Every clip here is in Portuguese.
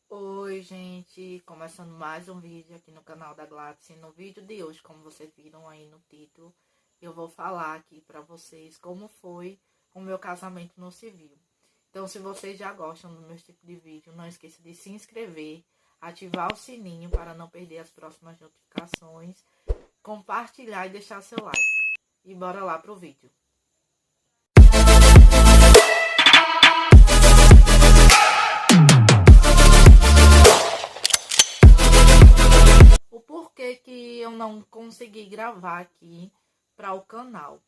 Oi, gente, começando mais um vídeo aqui no canal da Gladys. No vídeo de hoje, como vocês viram aí no título, eu vou falar aqui pra vocês como foi o meu casamento no civil. Então, se vocês já gostam do meu tipo de vídeo, não esqueça de se inscrever, ativar o sininho para não perder as próximas notificações, compartilhar e deixar seu like. E bora lá pro vídeo. O porquê que eu não consegui gravar aqui para o canal.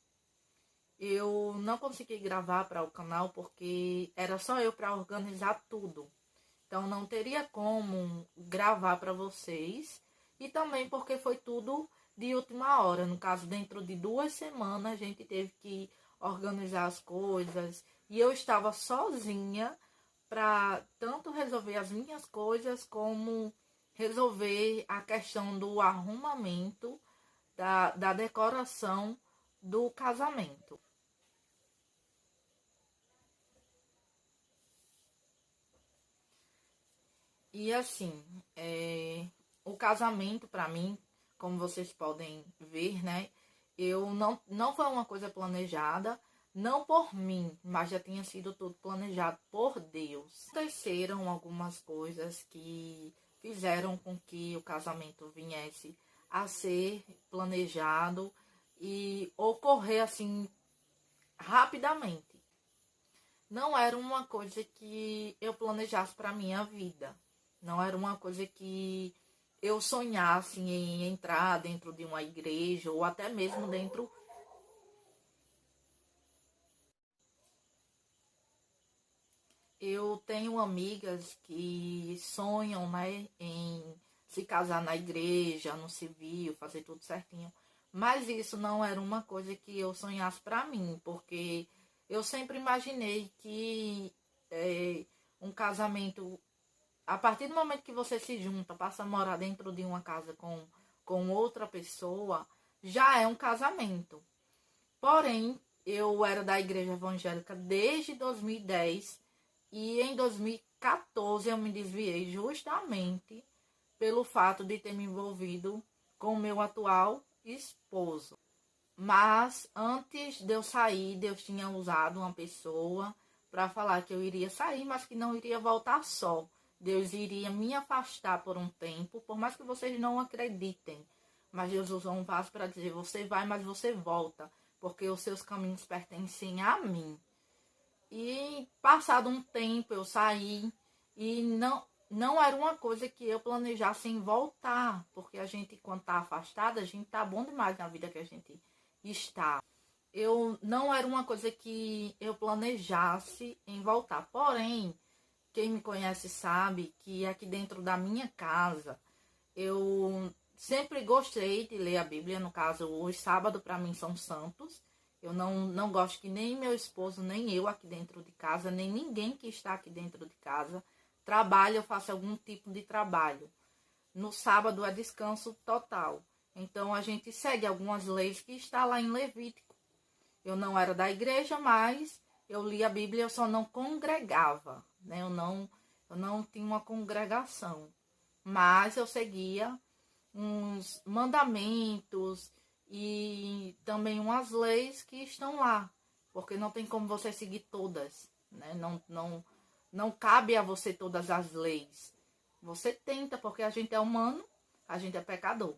Eu não consegui gravar para o canal porque era só eu para organizar tudo. Então não teria como gravar para vocês. E também porque foi tudo de última hora. No caso, dentro de 2 semanas a gente teve que organizar as coisas. E eu estava sozinha para tanto resolver as minhas coisas como resolver a questão do arrumamento, da decoração do casamento. E assim, o casamento para mim, como vocês podem ver, né? Eu não foi uma coisa planejada, não por mim, mas já tinha sido tudo planejado por Deus. Aconteceram algumas coisas que fizeram com que o casamento viesse a ser planejado e ocorrer assim rapidamente. Não era uma coisa que eu planejasse para minha vida. Não era uma coisa que eu sonhasse em entrar dentro de uma igreja ou até mesmo dentro. Eu tenho amigas que sonham, né, em se casar na igreja, no civil, fazer tudo certinho. Mas isso não era uma coisa que eu sonhasse para mim, porque eu sempre imaginei que um casamento, a partir do momento que você se junta, passa a morar dentro de uma casa com outra pessoa, já é um casamento. Porém, eu era da igreja evangélica desde 2010 e em 2014 eu me desviei justamente pelo fato de ter me envolvido com o meu atual esposo. Mas antes de eu sair, Deus tinha usado uma pessoa para falar que eu iria sair, mas que não iria voltar só. Deus iria me afastar por um tempo, por mais que vocês não acreditem. Mas Deus usou um vaso para dizer: você vai, mas você volta, porque os seus caminhos pertencem a mim. E passado um tempo eu saí e não era uma coisa que eu planejasse em voltar, porque a gente, quando tá afastada, a gente tá bom demais na vida que a gente está. Eu não era uma coisa que eu planejasse em voltar. Porém, quem me conhece sabe que aqui dentro da minha casa eu sempre gostei de ler a Bíblia. No caso, hoje, sábado, para mim são santos. Eu não gosto que nem meu esposo, nem eu aqui dentro de casa, nem ninguém que está aqui dentro de casa trabalhe ou faça algum tipo de trabalho. No sábado é descanso total. Então a gente segue algumas leis que está lá em Levítico. Eu não era da igreja, mas eu li a Bíblia, eu só não congregava, né? Eu não tinha uma congregação, mas eu seguia uns mandamentos e também umas leis que estão lá, porque não tem como você seguir todas, né? Não cabe a você todas as leis. Você tenta, porque a gente é humano, a gente é pecador.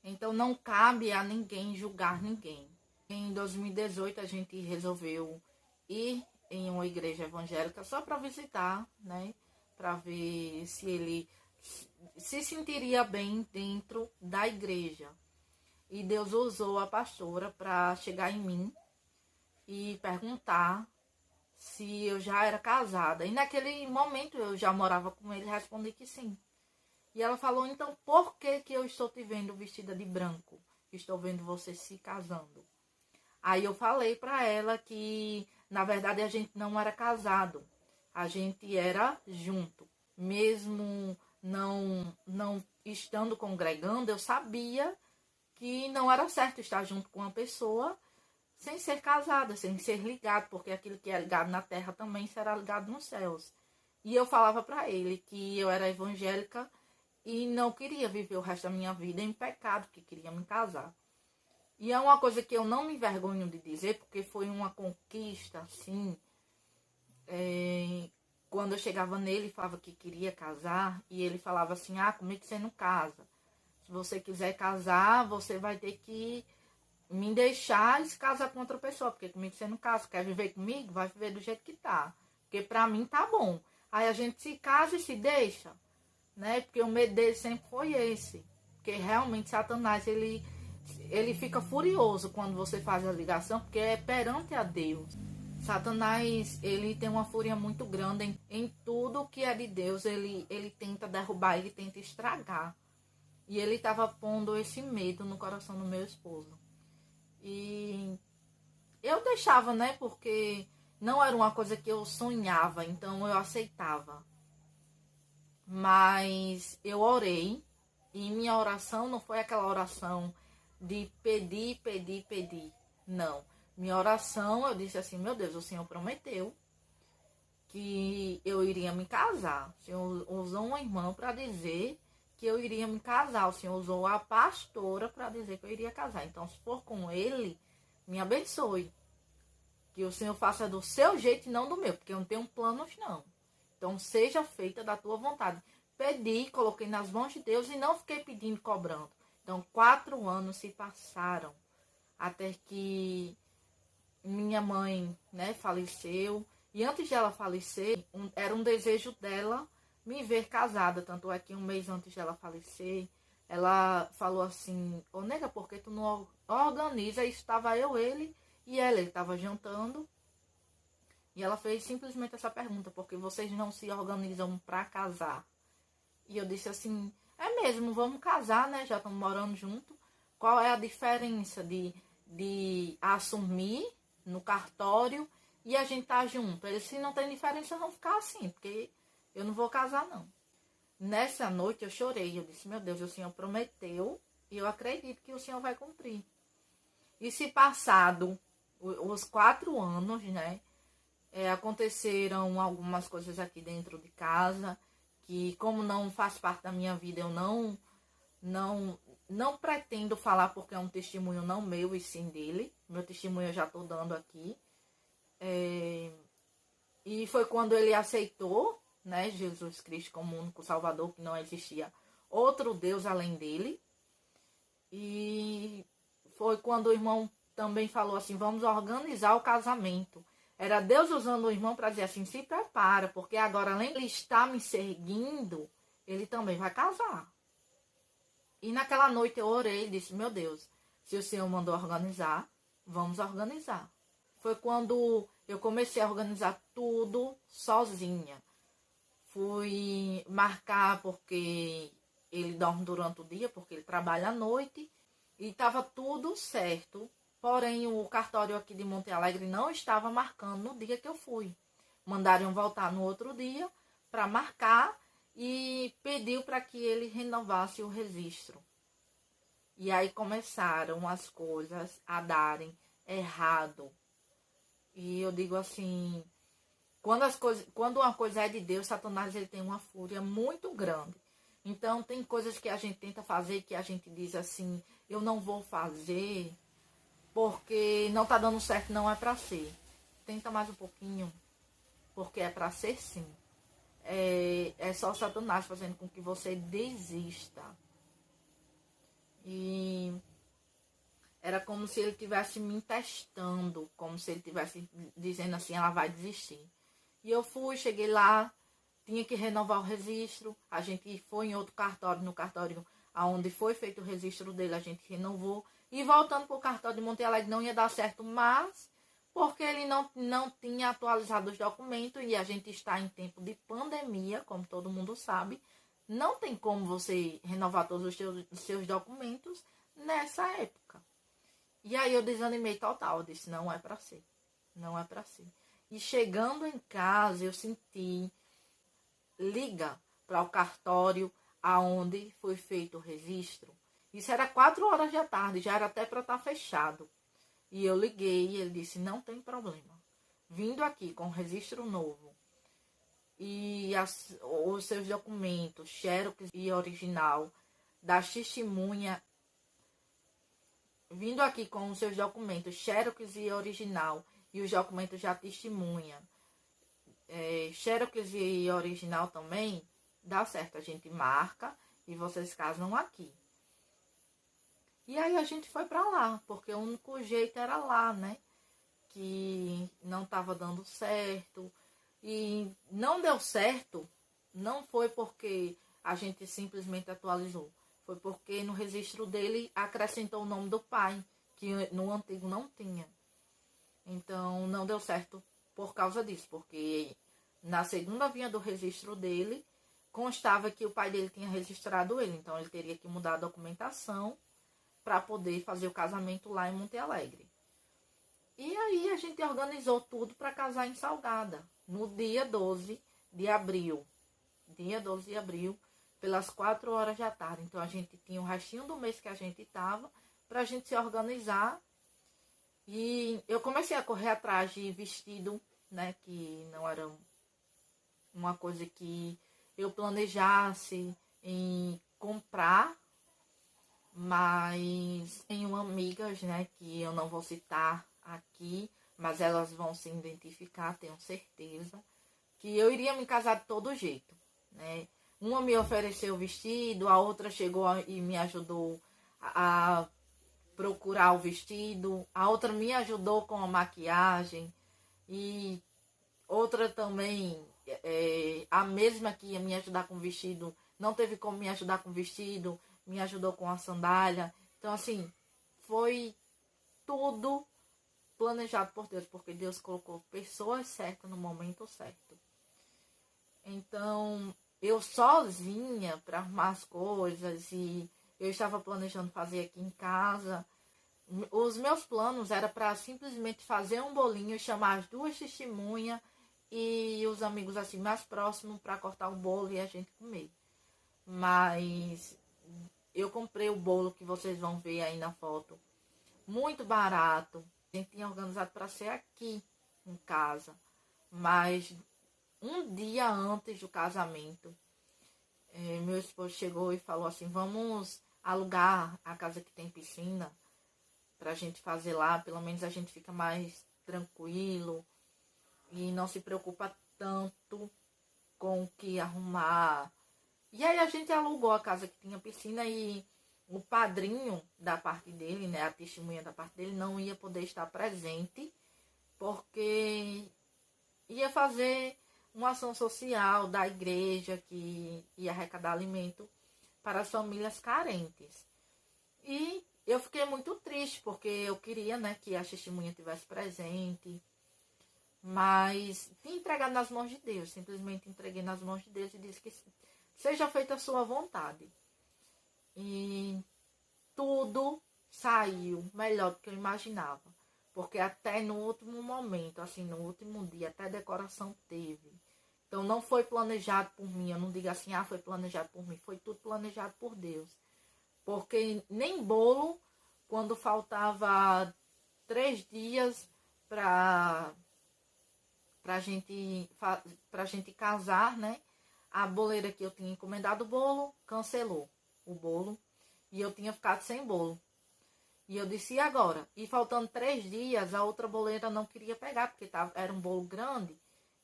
Então não cabe a ninguém julgar ninguém. Em 2018 a gente resolveu ir em uma igreja evangélica só para visitar, né? Para ver se ele se sentiria bem dentro da igreja. E Deus usou a pastora para chegar em mim e perguntar se eu já era casada. E naquele momento eu já morava com ele e respondi que sim. E ela falou: então por que eu estou te vendo vestida de branco? Estou vendo você se casando. Aí eu falei para ela que na verdade a gente não era casado. A gente era junto. Mesmo não estando congregando, eu sabia que não era certo estar junto com uma pessoa sem ser casada, sem ser ligado, porque aquilo que é ligado na terra também será ligado nos céus. E eu falava para ele que eu era evangélica e não queria viver o resto da minha vida em pecado, que queria me casar. E é uma coisa que eu não me envergonho de dizer, porque foi uma conquista, assim, quando eu chegava nele e falava que queria casar, e ele falava assim, comigo você não casa. Se você quiser casar, você vai ter que me deixar e se casar com outra pessoa, porque comigo você não casa. Quer viver comigo? Vai viver do jeito que tá. Porque pra mim tá bom. Aí a gente se casa e se deixa, né? Porque o medo dele sempre foi esse. Porque realmente Satanás, ele fica furioso quando você faz a ligação, porque é perante a Deus. Satanás, ele tem uma fúria muito grande em tudo que é de Deus. Ele tenta derrubar, ele tenta estragar. E ele estava pondo esse medo no coração do meu esposo. E eu deixava, né? Porque não era uma coisa que eu sonhava, então eu aceitava. Mas eu orei, e minha oração não foi aquela oração de pedir, pedir, pedir. Não. Minha oração, eu disse assim, meu Deus, o Senhor prometeu que eu iria me casar. O Senhor usou uma irmã para dizer que eu iria me casar. O Senhor usou a pastora para dizer que eu iria casar. Então, se for com ele, me abençoe. Que o Senhor faça do seu jeito e não do meu, porque eu não tenho planos, não. Então, seja feita da tua vontade. Pedi, coloquei nas mãos de Deus e não fiquei pedindo, cobrando. Então, 4 anos se passaram até que minha mãe, né, faleceu. E antes de ela falecer, era um desejo dela me ver casada. Tanto é que 1 mês antes dela falecer, ela falou assim, ô nega, por que tu não organiza? E estava eu, ele e ela. Ele estava jantando. E ela fez simplesmente essa pergunta, porque vocês não se organizam para casar? E eu disse assim, é mesmo, vamos casar, né? Já estamos morando junto. Qual é a diferença de assumir no cartório e a gente tá junto? Ele, se não tem diferença, vamos ficar assim, porque eu não vou casar, não. Nessa noite eu chorei, eu disse, meu Deus, o Senhor prometeu e eu acredito que o Senhor vai cumprir. E se passado os 4 anos, né, aconteceram algumas coisas aqui dentro de casa, que como não faz parte da minha vida, eu não pretendo falar, porque é um testemunho não meu e sim dele. Meu testemunho eu já estou dando aqui. E foi quando ele aceitou, né, Jesus Cristo como único Salvador, que não existia outro Deus além dele. E foi quando o irmão também falou assim, vamos organizar o casamento. Era Deus usando o irmão para dizer assim, se prepara, porque agora além de ele estar me seguindo, ele também vai casar. E naquela noite eu orei e disse, meu Deus, se o Senhor mandou organizar, vamos organizar. Foi quando eu comecei a organizar tudo sozinha. Fui marcar porque ele dorme durante o dia, porque ele trabalha à noite. E estava tudo certo. Porém, o cartório aqui de Monte Alegre não estava marcando no dia que eu fui. Mandaram voltar no outro dia para marcar e pediu para que ele renovasse o registro. E aí começaram as coisas a darem errado. E eu digo assim, quando uma coisa é de Deus, Satanás ele tem uma fúria muito grande. Então tem coisas que a gente tenta fazer que a gente diz assim, eu não vou fazer porque não tá dando certo, não é para ser. Tenta mais um pouquinho, porque é para ser sim. É só Satanás fazendo com que você desista. E era como se ele estivesse me testando, como se ele estivesse dizendo assim, ela vai desistir. E eu fui, cheguei lá, tinha que renovar o registro, a gente foi em outro cartório, no cartório onde foi feito o registro dele, a gente renovou. E voltando para o cartório de Monte Alegre não ia dar certo, mas porque ele não tinha atualizado os documentos e a gente está em tempo de pandemia, como todo mundo sabe, não tem como você renovar todos os seus documentos nessa época. E aí eu desanimei total, eu disse, não é para ser, não é para ser. E chegando em casa eu senti, liga para o cartório aonde foi feito o registro. Isso era 4 horas da tarde, já era até para estar fechado. E eu liguei e ele disse, não tem problema. Vindo aqui com registro novo, e os seus documentos, xerox e original, da testemunha, vindo aqui com os seus documentos, xerox e original, e os documentos da testemunha, xerox e original também, dá certo, a gente marca e vocês casam aqui. E aí a gente foi pra lá, porque o único jeito era lá, né? Que não estava dando certo. E não deu certo, não foi porque a gente simplesmente atualizou. Foi porque no registro dele acrescentou o nome do pai, que no antigo não tinha. Então não deu certo por causa disso, porque na segunda vinha do registro dele constava que o pai dele tinha registrado ele. Então ele teria que mudar a documentação para poder fazer o casamento lá em Monte Alegre. E aí a gente organizou tudo para casar em Salgada, no dia 12 de abril. Dia 12 de abril, pelas 4 horas da tarde. Então a gente tinha o restinho do mês que a gente estava para a gente se organizar. E eu comecei a correr atrás de vestido, né? Que não era uma coisa que eu planejasse em comprar. Mas tenho amigas, né, que eu não vou citar aqui, mas elas vão se identificar, tenho certeza, que eu iria me casar de todo jeito, né? Uma me ofereceu o vestido, a outra chegou e me ajudou a procurar o vestido, a outra me ajudou com a maquiagem, e outra também, a mesma que ia me ajudar com o vestido, não teve como me ajudar com o vestido, me ajudou com a sandália. Então, assim, foi tudo planejado por Deus, porque Deus colocou pessoas certas no momento certo. Então, eu sozinha para arrumar as coisas, e eu estava planejando fazer aqui em casa. Os meus planos era para simplesmente fazer um bolinho, chamar as 2 testemunhas e os amigos assim mais próximos para cortar o bolo e a gente comer. Mas eu comprei o bolo que vocês vão ver aí na foto, muito barato. A gente tinha organizado para ser aqui em casa, mas um dia antes do casamento, meu esposo chegou e falou assim: vamos alugar a casa que tem piscina pra gente fazer lá, pelo menos a gente fica mais tranquilo e não se preocupa tanto com o que arrumar. E aí a gente alugou a casa que tinha piscina, e o padrinho da parte dele, né, a testemunha da parte dele, não ia poder estar presente, porque ia fazer uma ação social da igreja que ia arrecadar alimento para as famílias carentes. E eu fiquei muito triste, porque eu queria, né, que a testemunha estivesse presente, mas vim entregar nas mãos de Deus, simplesmente entreguei nas mãos de Deus e disse que seja feita a sua vontade. E tudo saiu melhor do que eu imaginava. Porque até no último momento, assim, no último dia, até decoração teve. Então não foi planejado por mim. Eu não digo assim, foi planejado por mim. Foi tudo planejado por Deus. Porque nem bolo, quando faltava 3 dias pra gente casar, né? A boleira que eu tinha encomendado o bolo, cancelou o bolo. E eu tinha ficado sem bolo. E eu disse, e agora? E faltando 3 dias, a outra boleira não queria pegar, porque era um bolo grande.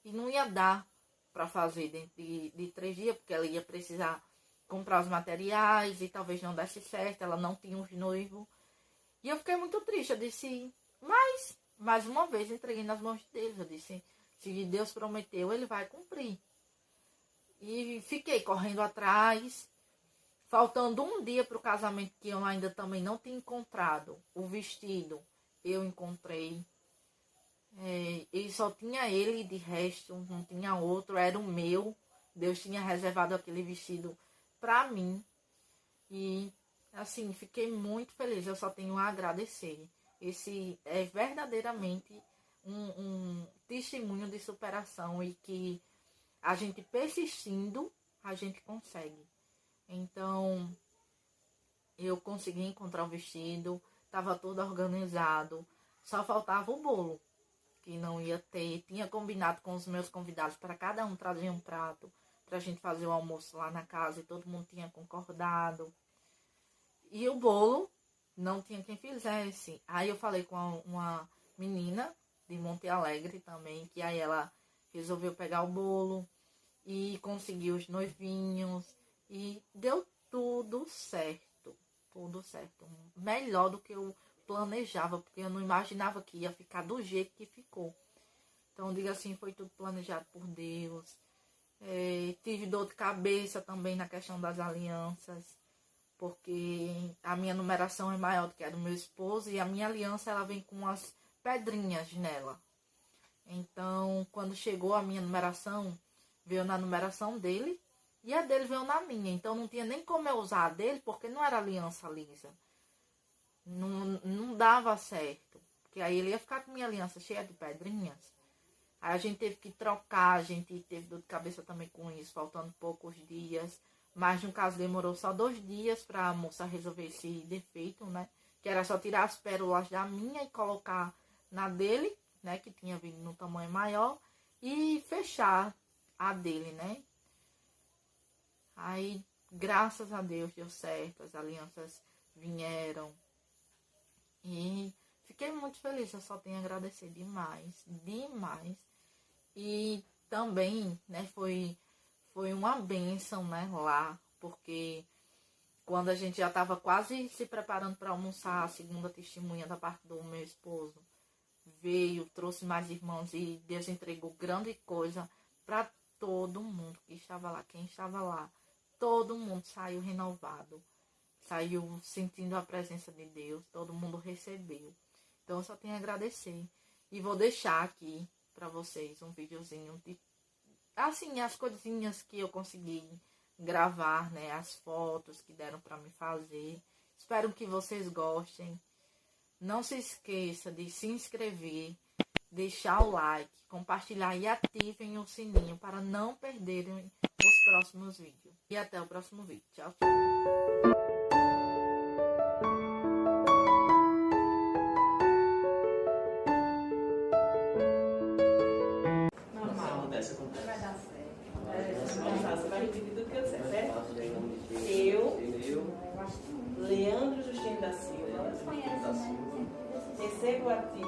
E não ia dar para fazer dentro de 3 dias, porque ela ia precisar comprar os materiais e talvez não desse certo. Ela não tinha os noivos. E eu fiquei muito triste. Eu disse, mas, mais uma vez, entreguei nas mãos de Deus. Eu disse, se Deus prometeu, Ele vai cumprir. E fiquei correndo atrás, faltando um dia para o casamento, que eu ainda também não tinha encontrado o vestido. Eu encontrei. E só tinha ele, de resto, não tinha outro, era o meu. Deus tinha reservado aquele vestido para mim. E, assim, fiquei muito feliz. Eu só tenho a agradecer. Esse é verdadeiramente um testemunho de superação, e que a gente persistindo, a gente consegue. Então, eu consegui encontrar o vestido, estava tudo organizado, só faltava o bolo. que não ia ter. Tinha combinado com os meus convidados para cada um trazer um prato para a gente fazer o almoço lá na casa e todo mundo tinha concordado. E o bolo não tinha quem fizesse. Aí eu falei com uma menina de Monte Alegre também, que aí ela resolveu pegar o bolo e conseguiu os noivinhos e deu tudo certo. Tudo certo. Melhor do que eu planejava, porque eu não imaginava que ia ficar do jeito que ficou. Então, diga assim, foi tudo planejado por Deus. Tive dor de cabeça também na questão das alianças, porque a minha numeração é maior do que a do meu esposo e a minha aliança ela vem com as pedrinhas nela. Então, quando chegou a minha numeração, veio na numeração dele e a dele veio na minha. Então, não tinha nem como eu usar a dele, porque não era aliança lisa. Não dava certo, porque aí ele ia ficar com minha aliança cheia de pedrinhas. Aí a gente teve que trocar, a gente teve dor de cabeça também com isso, faltando poucos dias. Mas no caso demorou só 2 dias para a moça resolver esse defeito, né? Que era só tirar as pérolas da minha e colocar na dele, né? Que tinha vindo no tamanho maior. E fechar a dele, né? Aí, graças a Deus, deu certo. As alianças vieram. E fiquei muito feliz. Eu só tenho a agradecer demais, demais. E também, né, foi uma bênção, né, lá, porque quando a gente já estava quase se preparando para almoçar, a segunda testemunha da parte do meu esposo veio, trouxe mais irmãos e Deus entregou grande coisa para todo mundo que estava lá. Quem estava lá, todo mundo saiu renovado, saiu sentindo a presença de Deus, todo mundo recebeu. Então eu só tenho a agradecer e vou deixar aqui para vocês um videozinho de, assim, as coisinhas que eu consegui gravar, né, as fotos que deram para me fazer. Espero que vocês gostem. Não se esqueça de se inscrever, deixar o like, compartilhar e ativem o sininho para não perderem os próximos vídeos. E até o próximo vídeo. Tchau, tchau. Vai dar certo. Você vai repetir tudo que eu disser, certo? Eu, Leandro Justino da Silva, recebo a ti,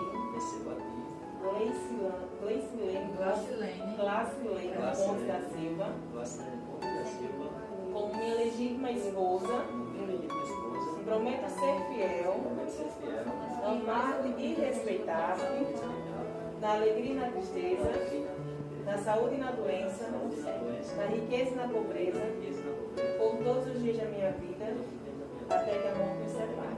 Glacilene Pontes da Silva, como minha legítima esposa, prometo ser fiel, amar-te e respeitar-te, na alegria e na tristeza, na saúde e na doença, na riqueza e na pobreza, por todos os dias da minha vida, até que a morte nos separe.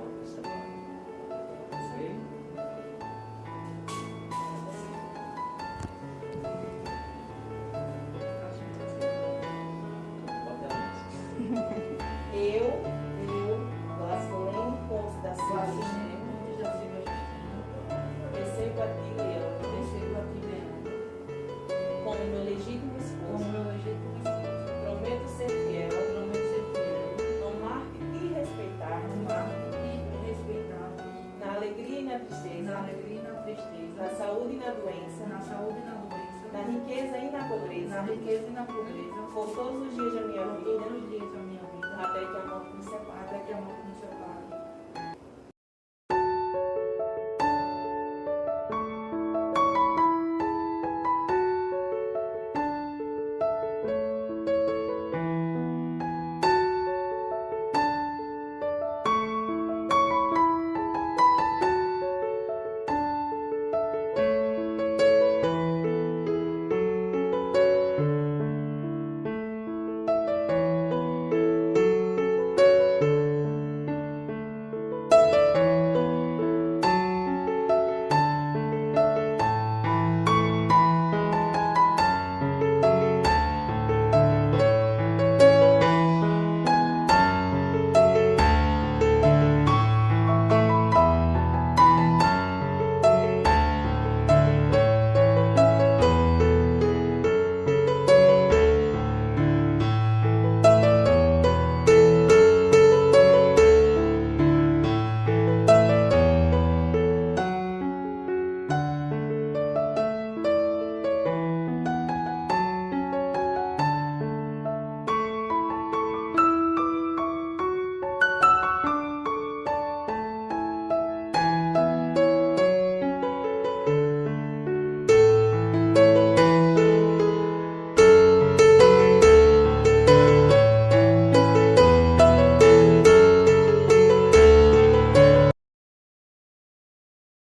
Eu, Glacilene Pontes da Silva, recebo a ti, Leandro, como meu legítimo esposo, prometo ser fiel, amar-te e respeitar-te, na alegria e na tristeza, na saúde e na doença, na riqueza e na pobreza, por todos os dias da minha